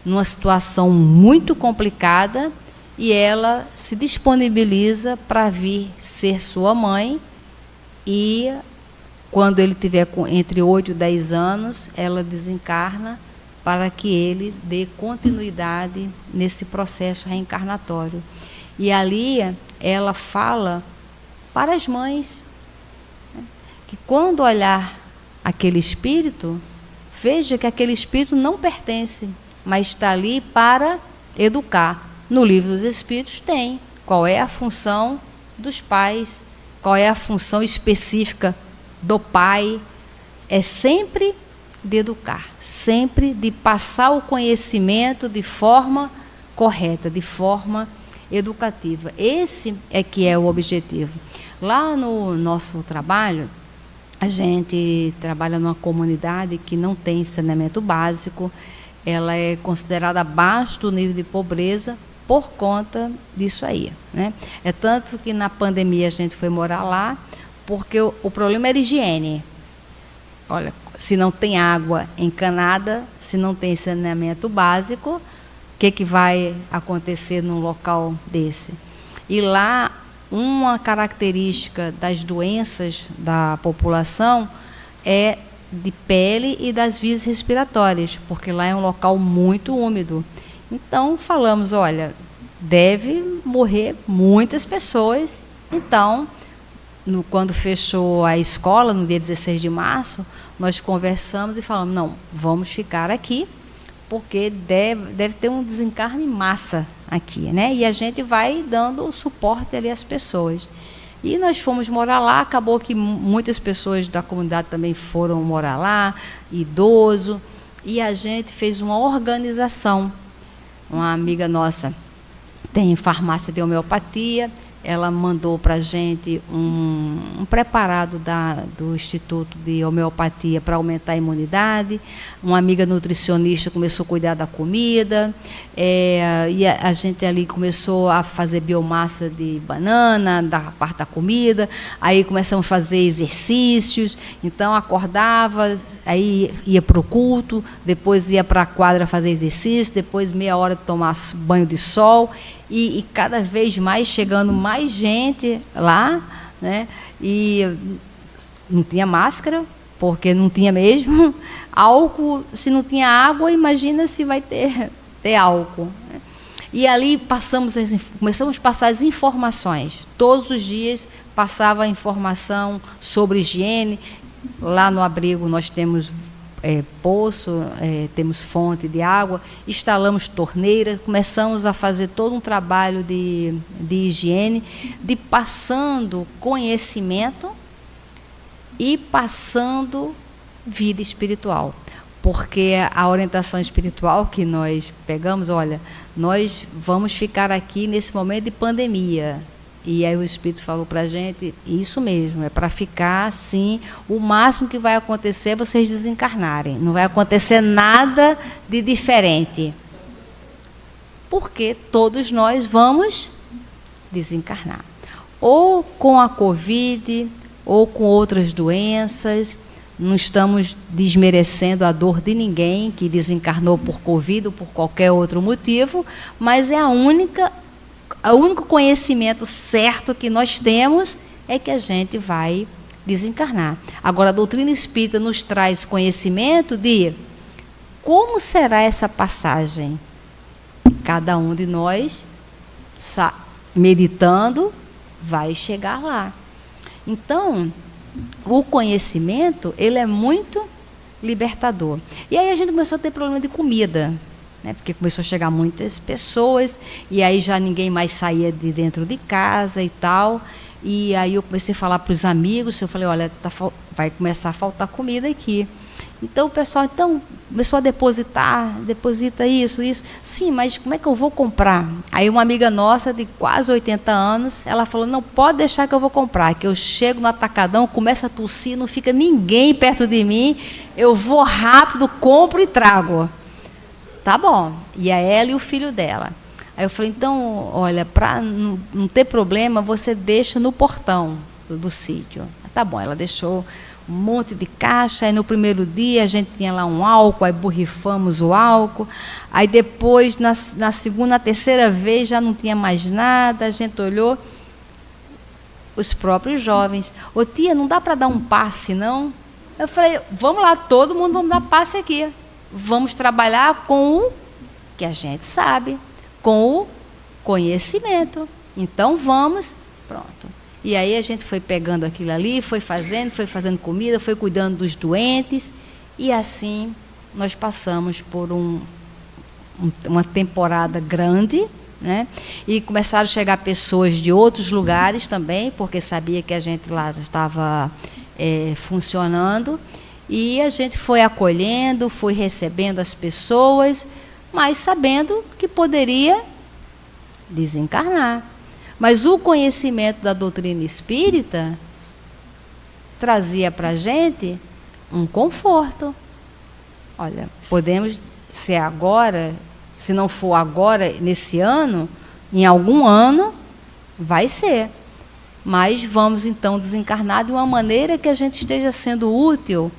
numa situação muito complicada, e ela se disponibiliza para vir ser sua mãe, e quando ele tiver entre 8 e 10 anos, ela desencarna para que ele dê continuidade nesse processo reencarnatório. E ali ela fala para as mães, né, que quando olhar aquele espírito, veja que aquele espírito não pertence, mas está ali para educar. No Livro dos Espíritos tem qual é a função dos pais, qual é a função específica do pai. É sempre de educar, sempre de passar o conhecimento de forma correta, de forma educativa. Esse é que é o objetivo. Lá no nosso trabalho, a gente trabalha numa comunidade que não tem saneamento básico, ela é considerada abaixo do nível de pobreza por conta disso aí, né? É tanto que na pandemia a gente foi morar lá, porque o problema era higiene. Olha, se não tem água encanada, se não tem saneamento básico, o que vai acontecer num local desse? E lá, uma característica das doenças da população é de pele e das vias respiratórias, porque lá é um local muito úmido. Então, falamos, olha, deve morrer muitas pessoas. Então, quando fechou a escola, no dia 16 de março, nós conversamos e falamos, não, vamos ficar aqui, porque deve ter um desencarne em massa aqui, né? E a gente vai dando suporte ali às pessoas. E nós fomos morar lá, acabou que muitas pessoas da comunidade também foram morar lá, idoso, e a gente fez uma organização. Uma amiga nossa tem farmácia de homeopatia, ela mandou para a gente um preparado do Instituto de Homeopatia para aumentar a imunidade. Uma amiga nutricionista começou a cuidar da comida, e a gente ali começou a fazer biomassa de banana, da parte da comida. Aí começamos a fazer exercícios, então acordava, aí ia para o culto, depois ia para a quadra fazer exercício, depois meia hora de tomar banho de sol, e cada vez mais chegando mais gente lá, né? E não tinha máscara, porque não tinha mesmo. Álcool, se não tinha água, imagina se vai ter álcool, né? E ali começamos a passar as informações. Todos os dias passava a informação sobre higiene. Lá no abrigo nós temos poço, temos fonte de água, instalamos torneira, começamos a fazer todo um trabalho de higiene, de passando conhecimento e passando vida espiritual. Porque a orientação espiritual que nós pegamos, olha, nós vamos ficar aqui nesse momento de pandemia, E aí o Espírito falou para a gente, isso mesmo, é para ficar assim, o máximo que vai acontecer é vocês desencarnarem, não vai acontecer nada de diferente, porque todos nós vamos desencarnar, ou com a Covid, ou com outras doenças. Não estamos desmerecendo a dor de ninguém que desencarnou por Covid ou por qualquer outro motivo, mas é o único conhecimento certo que nós temos é que a gente vai desencarnar. Agora, a doutrina espírita nos traz conhecimento de como será essa passagem. Cada um de nós, meditando, vai chegar lá. Então, o conhecimento, ele é muito libertador. E aí a gente começou a ter problema de comida, né? Porque começou a chegar muitas pessoas, e aí já ninguém mais saía de dentro de casa e tal. E aí eu comecei a falar para os amigos, eu falei, olha, vai começar a faltar comida aqui. Então o pessoal começou a deposita isso. Sim, mas como é que eu vou comprar? Aí uma amiga nossa de quase 80 anos, ela falou, não pode deixar que eu vou comprar, que eu chego no atacadão, começo a tossir, não fica ninguém perto de mim, eu vou rápido, compro e trago. Tá bom. E a ela e o filho dela. Aí eu falei, então, olha, para não ter problema, você deixa no portão do sítio. Tá bom, ela deixou um monte de caixa, aí no primeiro dia a gente tinha lá um álcool, aí borrifamos o álcool, aí depois, na segunda, na terceira vez, já não tinha mais nada, a gente olhou, os próprios jovens, ô tia, não dá para dar um passe, não? Eu falei, vamos lá, todo mundo vamos dar passe aqui, vamos trabalhar com o que a gente sabe, com o conhecimento, então vamos, pronto. E aí a gente foi pegando aquilo ali, foi fazendo comida, foi cuidando dos doentes, e assim nós passamos por uma temporada grande, né? E começaram a chegar pessoas de outros lugares também, porque sabia que a gente lá já estava funcionando, e a gente foi acolhendo, foi recebendo as pessoas, mas sabendo que poderia desencarnar. Mas o conhecimento da doutrina espírita trazia para a gente um conforto. Olha, podemos ser agora, se não for agora, nesse ano, em algum ano, vai ser. Mas vamos então desencarnar de uma maneira que a gente esteja sendo útil.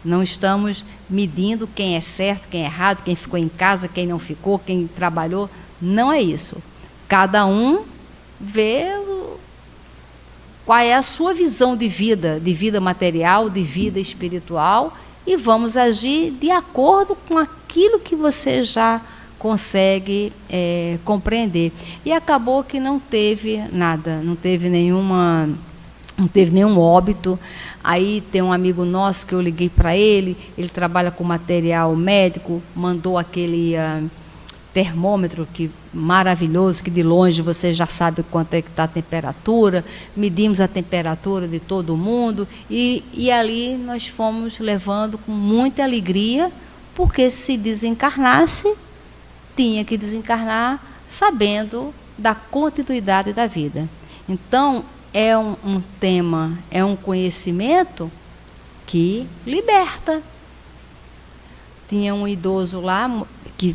Não estamos medindo quem é certo, quem é errado, quem ficou em casa, quem não ficou, quem trabalhou. Não é isso. Cada um vê qual é a sua visão de vida material, de vida espiritual, e vamos agir de acordo com aquilo que você já consegue compreender. E acabou que não teve nada, não teve nenhum óbito. Aí tem um amigo nosso que eu liguei para ele trabalha com material médico, mandou aquele termômetro maravilhoso, que de longe você já sabe quanto é que está a temperatura, medimos a temperatura de todo mundo, e ali nós fomos levando com muita alegria, porque se desencarnasse, tinha que desencarnar sabendo da continuidade da vida. Então, é um tema, é um conhecimento que liberta. Tinha um idoso lá que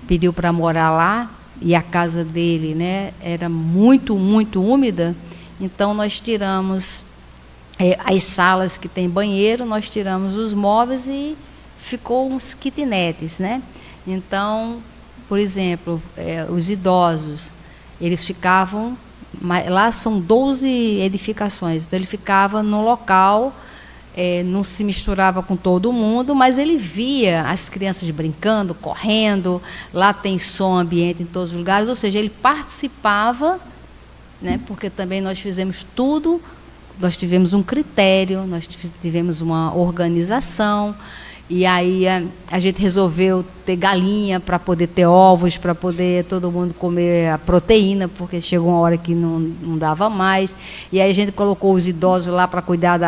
pediu para morar lá, e a casa dele, né, era muito, muito úmida, então nós tiramos as salas que tem banheiro, nós tiramos os móveis e ficou uns kitnets, né? Então, por exemplo, os idosos, eles ficavam, lá são 12 edificações, então ele ficava no local, não se misturava com todo mundo, mas ele via as crianças brincando, correndo, lá tem som ambiente em todos os lugares, ou seja, ele participava, né, porque também nós fizemos tudo, nós tivemos um critério, nós tivemos uma organização, e aí a gente resolveu ter galinha para poder ter ovos, para poder todo mundo comer a proteína, porque chegou uma hora que não dava mais, e aí a gente colocou os idosos lá para cuidar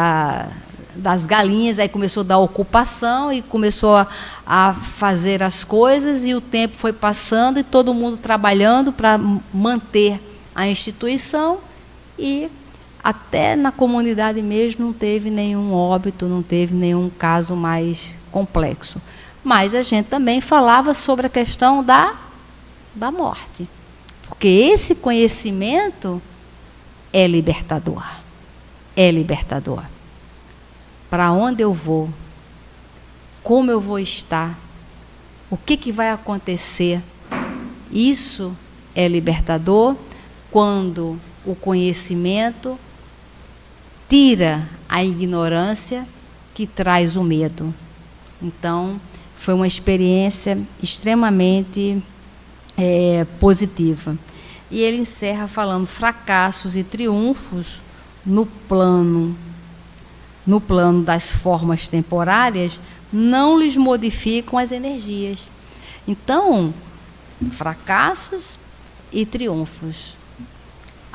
das galinhas, aí começou a dar ocupação e começou a fazer as coisas, e o tempo foi passando e todo mundo trabalhando para manter a instituição, e até na comunidade mesmo não teve nenhum óbito, não teve nenhum caso mais complexo. Mas a gente também falava sobre a questão da morte. Porque esse conhecimento é libertador. É libertador. Para onde eu vou? Como eu vou estar? O que vai acontecer? Isso é libertador quando o conhecimento tira a ignorância que traz o medo. Então, foi uma experiência extremamente positiva. E ele encerra falando: fracassos e triunfos no plano das formas temporárias não lhes modificam as energias. Então, fracassos e triunfos,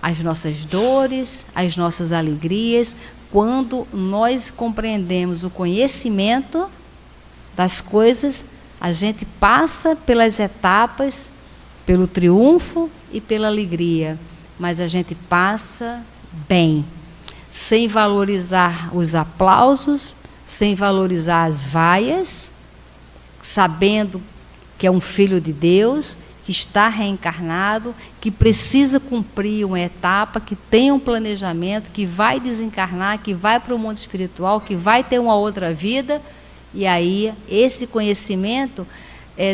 as nossas dores, as nossas alegrias, quando nós compreendemos o conhecimento das coisas, a gente passa pelas etapas, pelo triunfo e pela alegria, mas a gente passa bem, sem valorizar os aplausos, sem valorizar as vaias, sabendo que é um filho de Deus, que está reencarnado, que precisa cumprir uma etapa, que tem um planejamento, que vai desencarnar, que vai para o mundo espiritual, que vai ter uma outra vida. E aí, esse conhecimento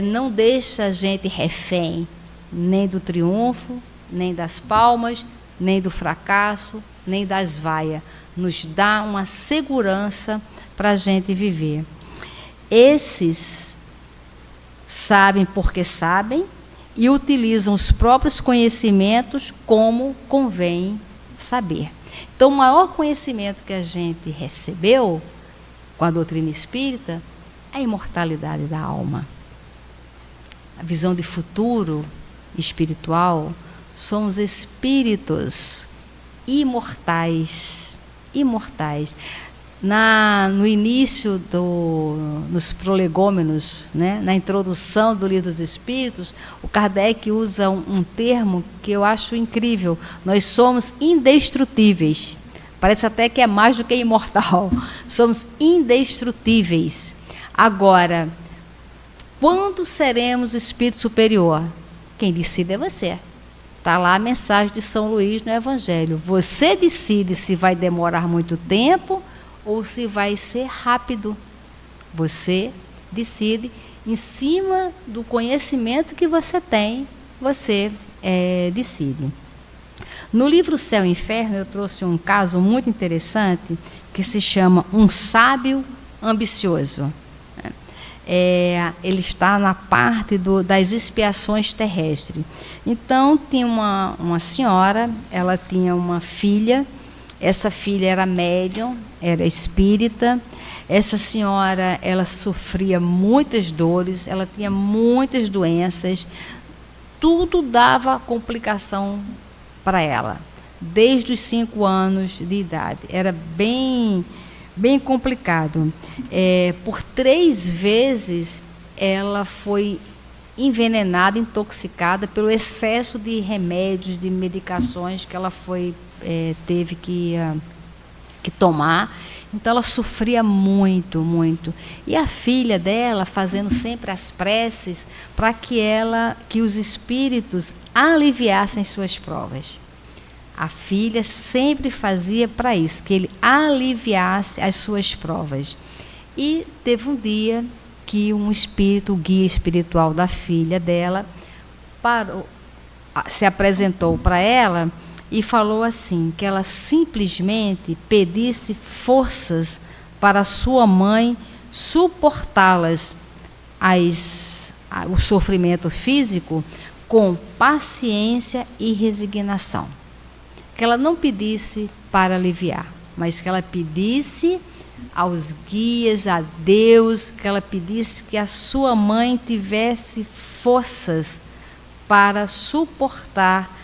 não deixa a gente refém, nem do triunfo, nem das palmas, nem do fracasso, nem das vaias. Nos dá uma segurança para a gente viver. Esses sabem porque sabem e utilizam os próprios conhecimentos como convém saber. Então, o maior conhecimento que a gente recebeu com a doutrina espírita é a imortalidade da alma. A visão de futuro espiritual, somos espíritos imortais. Imortais. No início nos prolegômenos, né, na introdução do Livro dos Espíritos, o Kardec usa um termo que eu acho incrível. Nós somos indestrutíveis. Parece até que é mais do que imortal. Somos indestrutíveis. Agora, quando seremos espírito superior? Quem decide é você. Está lá a mensagem de São Luís no Evangelho. Você decide se vai demorar muito tempo ou se vai ser rápido. Você decide em cima do conhecimento que você tem, você decide. No livro Céu e Inferno, eu trouxe um caso muito interessante que se chama Um Sábio Ambicioso. Ele está na parte das expiações terrestres. Então, tinha uma senhora, ela tinha uma filha. Essa filha era médium, era espírita. Essa senhora, ela sofria muitas dores, ela tinha muitas doenças. Tudo dava complicação para ela, desde os 5 anos de idade. Era bem complicado. Por 3 vezes, ela foi envenenada, intoxicada pelo excesso de remédios, de medicações que ela teve que tomar. Então, ela sofria muito, muito. E a filha dela, fazendo sempre as preces para que os espíritos aliviassem suas provas. A filha sempre fazia para isso, que ele aliviasse as suas provas. E teve um dia que um espírito, o guia espiritual da filha dela, se apresentou para ela e falou assim, que ela simplesmente pedisse forças para sua mãe suportá-las, o sofrimento físico, com paciência e resignação. Que ela não pedisse para aliviar, mas que ela pedisse aos guias, a Deus, que ela pedisse que a sua mãe tivesse forças para suportar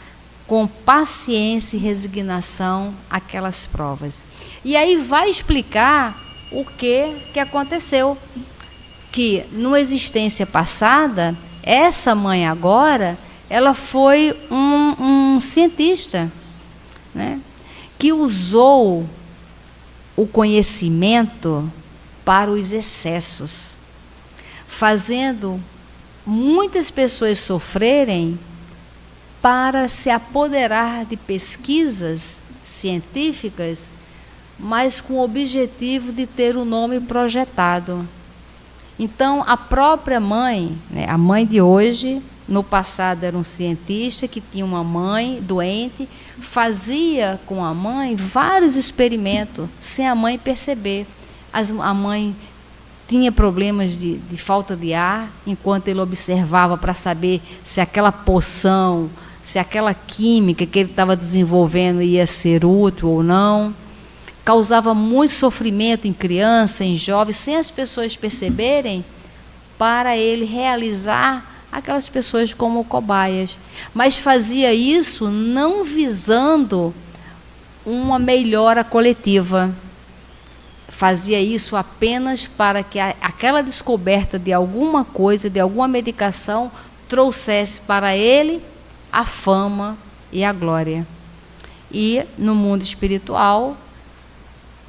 com paciência e resignação aquelas provas. E aí vai explicar o que aconteceu. Que numa existência passada, essa mãe agora, ela foi um cientista, né? que usou o conhecimento para os excessos, fazendo muitas pessoas sofrerem para se apoderar de pesquisas científicas, mas com o objetivo de ter o nome projetado. Então, a própria mãe, né, a mãe de hoje, no passado era um cientista que tinha uma mãe doente, fazia com a mãe vários experimentos, sem a mãe perceber. A mãe tinha problemas de falta de ar, enquanto ele observava para saber se aquela poção, se aquela química que ele estava desenvolvendo ia ser útil ou não. Causava muito sofrimento em criança, em jovens, sem as pessoas perceberem, para ele realizar aquelas pessoas como cobaias. Mas fazia isso não visando uma melhora coletiva. Fazia isso apenas para que aquela descoberta de alguma coisa, de alguma medicação, trouxesse para ele a fama e a glória. E no mundo espiritual,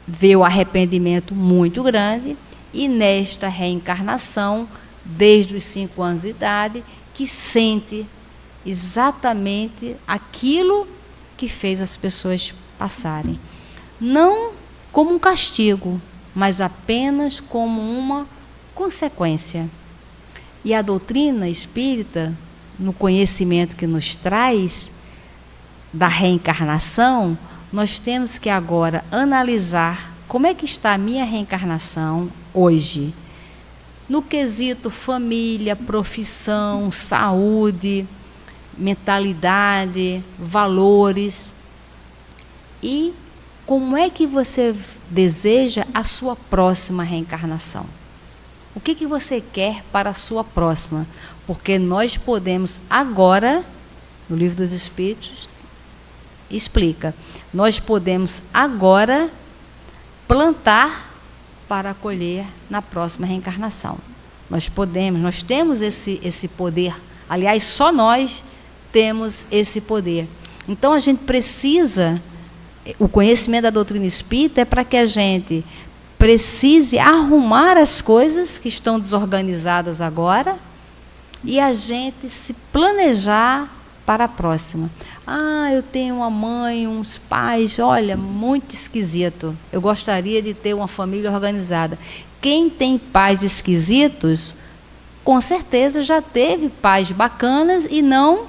vê o arrependimento muito grande, e nesta reencarnação, desde os 5 anos de idade, que sente exatamente aquilo que fez as pessoas passarem. Não como um castigo, mas apenas como uma consequência. E a doutrina espírita, no conhecimento que nos traz da reencarnação, nós temos que agora analisar como é que está a minha reencarnação hoje, no quesito família, profissão, saúde, mentalidade, valores, e como é que você deseja a sua próxima reencarnação. O que você quer para a sua próxima? Porque nós podemos agora, no Livro dos Espíritos, explica, nós podemos agora plantar para colher na próxima reencarnação. Nós temos esse poder. Aliás, só nós temos esse poder. Então, a gente precisa, o conhecimento da doutrina espírita é para que a gente precise arrumar as coisas que estão desorganizadas agora e a gente se planejar para a próxima. Eu tenho uma mãe, uns pais, olha, muito esquisito. Eu gostaria de ter uma família organizada. Quem tem pais esquisitos, com certeza já teve pais bacanas e não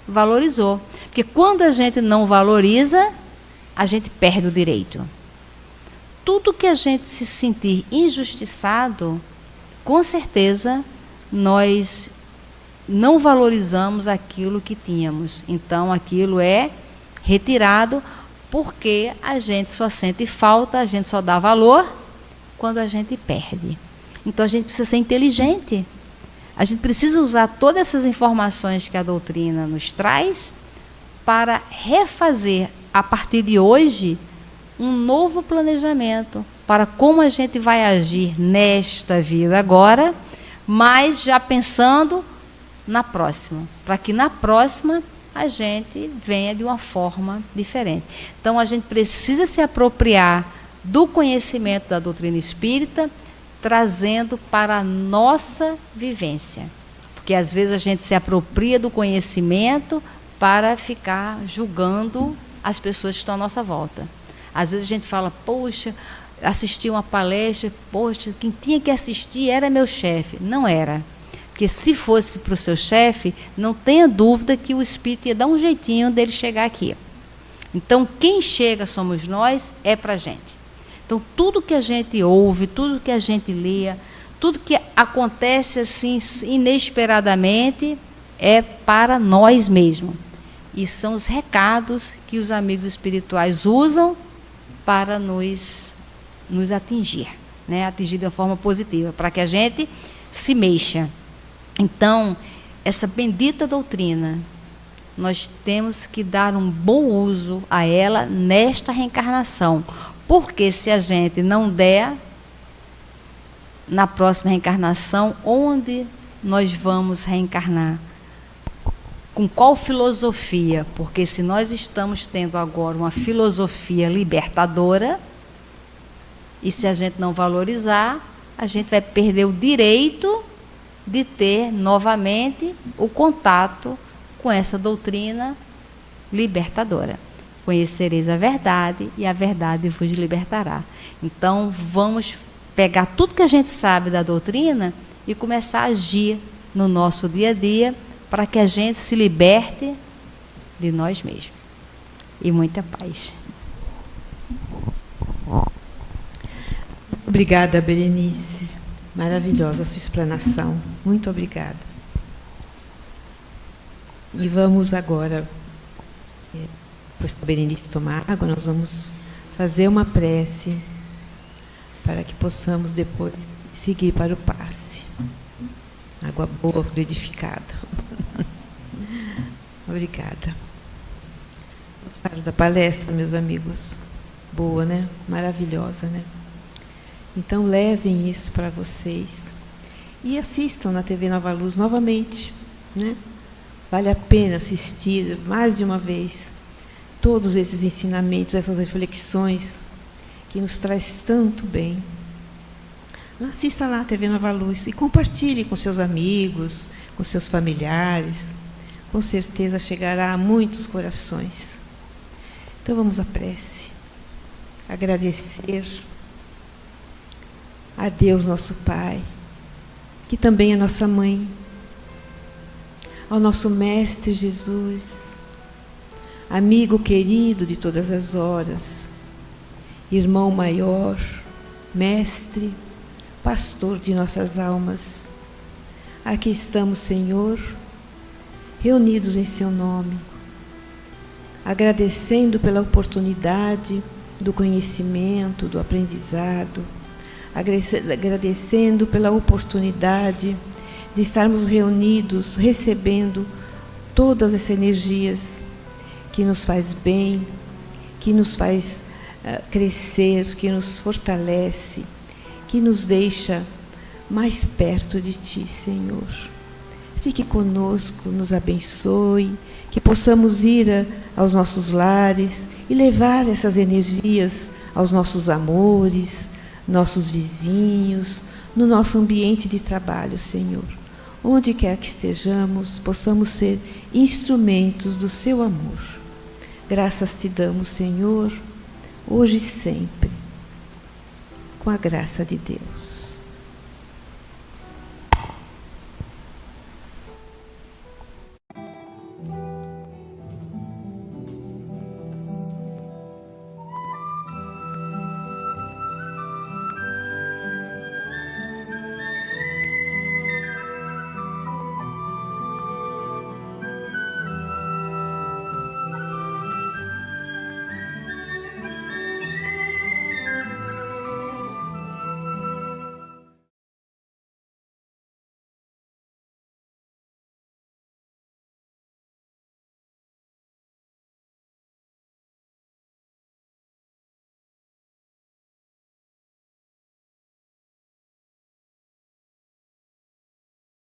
valorizou. Porque quando a gente não valoriza, a gente perde o direito. Tudo que a gente se sentir injustiçado, com certeza nós não valorizamos aquilo que tínhamos. Então, aquilo é retirado, porque a gente só sente falta, a gente só dá valor quando a gente perde. Então, a gente precisa ser inteligente. A gente precisa usar todas essas informações que a doutrina nos traz para refazer, a partir de hoje, um novo planejamento para como a gente vai agir nesta vida agora, mas já pensando na próxima, para que na próxima a gente venha de uma forma diferente. Então, a gente precisa se apropriar do conhecimento da doutrina espírita, trazendo para a nossa vivência. Porque, às vezes, a gente se apropria do conhecimento para ficar julgando as pessoas que estão à nossa volta. Às vezes, a gente fala, poxa, assisti uma palestra, poxa, quem tinha que assistir era meu chefe. Não era. Porque se fosse para o seu chefe, não tenha dúvida que o espírito ia dar um jeitinho dele chegar aqui. Então, quem chega somos nós, é para a gente. Então, tudo que a gente ouve, tudo que a gente lê, tudo que acontece assim inesperadamente, é para nós mesmos. E são os recados que os amigos espirituais usam para nos atingir, né? Atingir de uma forma positiva, para que a gente se mexa. Então, essa bendita doutrina, nós temos que dar um bom uso a ela nesta reencarnação, porque se a gente não der, na próxima reencarnação, onde nós vamos reencarnar? com qual filosofia? Porque se nós estamos tendo agora uma filosofia libertadora, e se a gente não valorizar, a gente vai perder o direito de ter novamente o contato com essa doutrina libertadora. Conhecereis a verdade e a verdade vos libertará. Então, vamos pegar tudo que a gente sabe da doutrina e começar a agir no nosso dia a dia para que a gente se liberte de nós mesmos. E muita paz. Obrigada, Berenice. Maravilhosa a sua explanação. Muito obrigada. E vamos agora, depois que a Berenice tomar água, nós vamos fazer uma prece para que possamos depois seguir para o passe. Água boa, fluidificada. Obrigada. Gostaram da palestra, meus amigos? Boa, né? Maravilhosa, né? Então, levem isso para vocês. E assistam na TV Nova Luz novamente, né? Vale a pena assistir mais de uma vez todos esses ensinamentos, essas reflexões que nos traz tanto bem. Assista lá a TV Nova Luz e compartilhe com seus amigos, com seus familiares. Com certeza chegará a muitos corações. Então vamos à prece. Agradecer a Deus, nosso Pai, que também é nossa Mãe, ao nosso Mestre Jesus, amigo querido de todas as horas, irmão maior, mestre, pastor de nossas almas. Aqui estamos, Senhor, reunidos em seu nome, agradecendo pela oportunidade do conhecimento, do aprendizado, agradecendo pela oportunidade de estarmos reunidos, recebendo todas essas energias que nos faz bem, que nos faz crescer, que nos fortalece, que nos deixa mais perto de Ti, Senhor. Fique conosco, nos abençoe, que possamos ir aos nossos lares e levar essas energias aos nossos amores, nossos vizinhos, no nosso ambiente de trabalho, Senhor. Onde quer que estejamos, possamos ser instrumentos do Seu amor. Graças Te damos, Senhor, hoje e sempre, com a graça de Deus.